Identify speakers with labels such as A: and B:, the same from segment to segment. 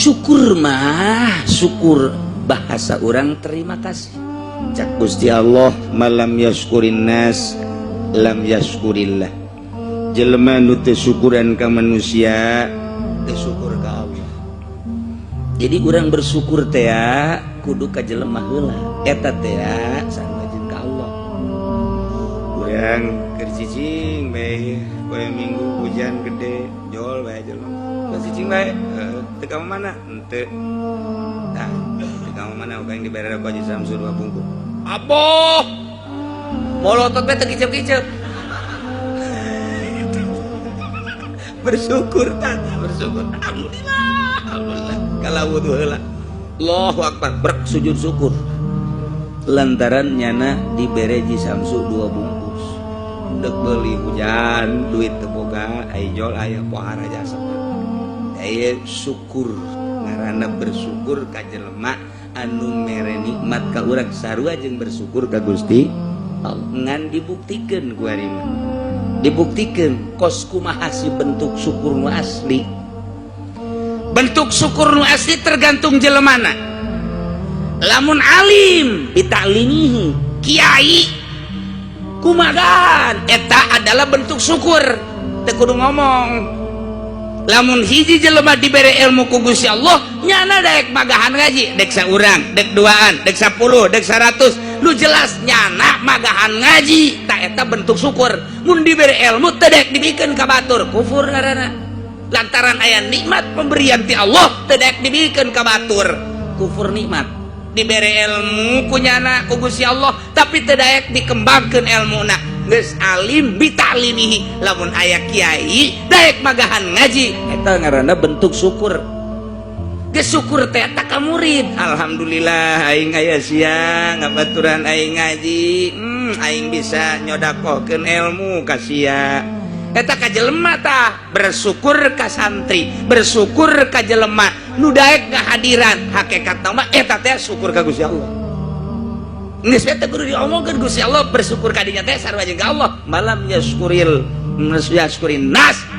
A: syukur mah syukur bahasa orang terima kasih. Cak Gusti Allah malam yaskurin nas lam yaskurillah. Jelema nu teu syukuran ka manusia teu syukur ka Allah. Jadi urang bersyukur teh kudu ka jelema heula eta teh sareng ka Allah. Urang keur cicing bae poe Minggu hujan gede jol bae jelema. Keur cicing bae teu ka mana? Henteu. Tah, teu ka mana uga yang dibere ku Haji Samsul 2 bungkus. Aboh. Molotot teh teu kicep-kicep. Bersyukur tata, bersyukur. Alhamdulillah. Kalau wudu heula. Allahu Akbar, bersujud syukur. Lantaran nyana dibere Haji Samsul 2 bungkus. Dek beuli hujan, duit teu boga, aya jol aya pohara jasa. Aya syukur, ngaranna bersyukur ka jelema anu mere nikmat ka urang sarua jeung bersyukur ka Gusti Allah. Ngan dibuktikeun ku ari mah. Dibuktikeun kos kumaha si bentuk syukur nu asli. Bentuk syukur nu asli tergantung jelemana. Lamun alim bitaklimihi, kiai kumagaan eta adalah bentuk syukur, teu kudu ngomong. Lamun hiji jelema dibere ilmu ku Gusti Allah nyana daek magahan ngaji, dek saurang, dek duaan, dek 10, dek 100, lu jelas nyana magahan ngaji, tak eta bentuk syukur. Mun dibere ilmu teu daek dibikeun ka batur, kufur ngaranna. Lantaran aya nikmat pemberian ti Allah teu daek dibikeun ka batur, kufur nikmat. Dibere ilmu ku nyana ku Gusti Allah tapi teu daek dikembangkeun ilmuna. Geus alim bitalimihi, lamun aya kiai daek magahan ngaji eta ngaranna bentuk syukur. Geus syukur teh eta ka murid, alhamdulillah aing aya sia ngabaturan aing ngaji, aing bisa nyodakohkeun ilmu ka sia. Eta ka jelema tah bersyukur ka santri, bersyukur ka jelema nu daek kehadiran, hakikatna mah eta teh syukur ka Gusti Allah. Geus teh kudu diomongkeun Gusti Allah bersyukur ka dinya teh sarua jeung ka Allah. Malam yaskurin nas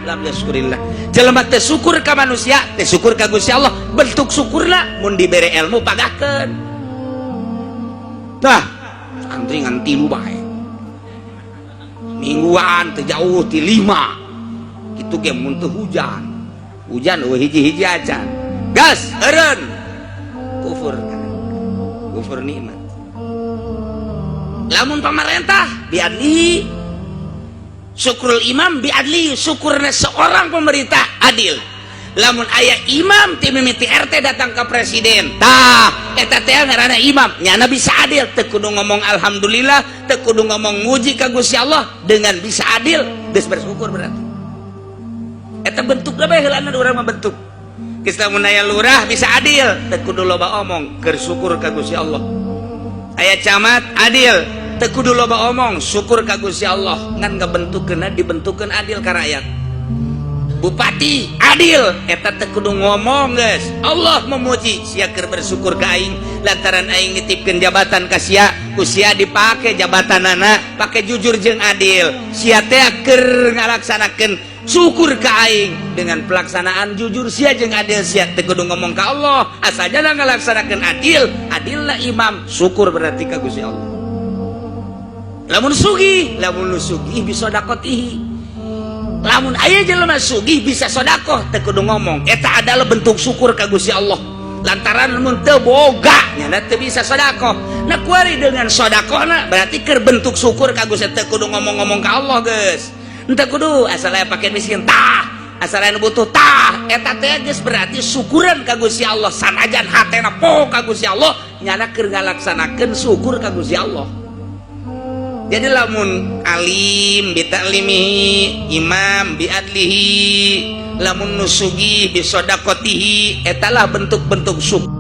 A: lam yaskurillah. Jelema teh syukur ka manusia, teh syukur ka Gusti Allah. Bentuk syukurna mun dibere ilmu pagahkeun. Tah, santri ngan 3 bae. Mingguan teu jauh ti 5. Kitu ge mun teu hujan. Hujan eueuh hiji-hiji acan. Gas, eureun. Kufur. Kufur nikmat. Lamun pemerintah biadli, syukurul imam biadli, syukurna seorang pemerintah adil. Lamun aya imam ti mimiti RT datang ke presiden, tah eta teh ngaranna imam nyana bisa adil, teu kudu ngomong alhamdulillah, teu kudu ngomong muji ka Gusti Allah, dengan bisa adil geus bersyukur berarti. Eta bentukna bae heulana urang mah bentuk. Geus lamun aya lurah bisa adil, teu kudu loba omong, keur syukur ka Gusti Allah. Aya camat adil, teu kudu loba omong, syukur ka Gusti Allah, ngan ngabentukeunna dibentukeun adil ka rakyat. Bupati adil, eta teu kudu ngomong geus, Allah memuji, sia keur bersyukur ka aing lantaran aing nitipkeun jabatan ka sia, ku sia dipake jabatanana pake jujur jeung adil. Sia teh keur ngalaksanakeun syukur ka aing dengan pelaksanaan jujur sia jeung adil, sia teu kudu ngomong ka Allah, asal jangan ngalaksanakeun adil, adilna imam, syukur berarti ka Gusti Allah. Lamun sugih, lamun lu sugih bisa dakotihi. Lamun aya jelema sugih bisa sedekah teu kudu ngomong, eta adalah bentuk syukur ka Gusti Allah. Lantaran mun teu boga nya teu bisa sedekah. Nah kuari dengan sedekahna berarti keur bentuk syukur ka Gusti, teu kudu ngomong-ngomong ka Allah geus. Henteu kudu asal aya paket miskin tah, asal aya butuh tah, eta teh geus berarti syukuran ka Gusti Allah. Sanajan hatena poho ka Gusti Allah nyana keur ngalaksanakeun syukur ka Gusti Allah. Jadi lamun alim bitaklimihi, imam biadlihi, lamun nusugi bisodakotihi, etalah bentuk-bentuk syukur.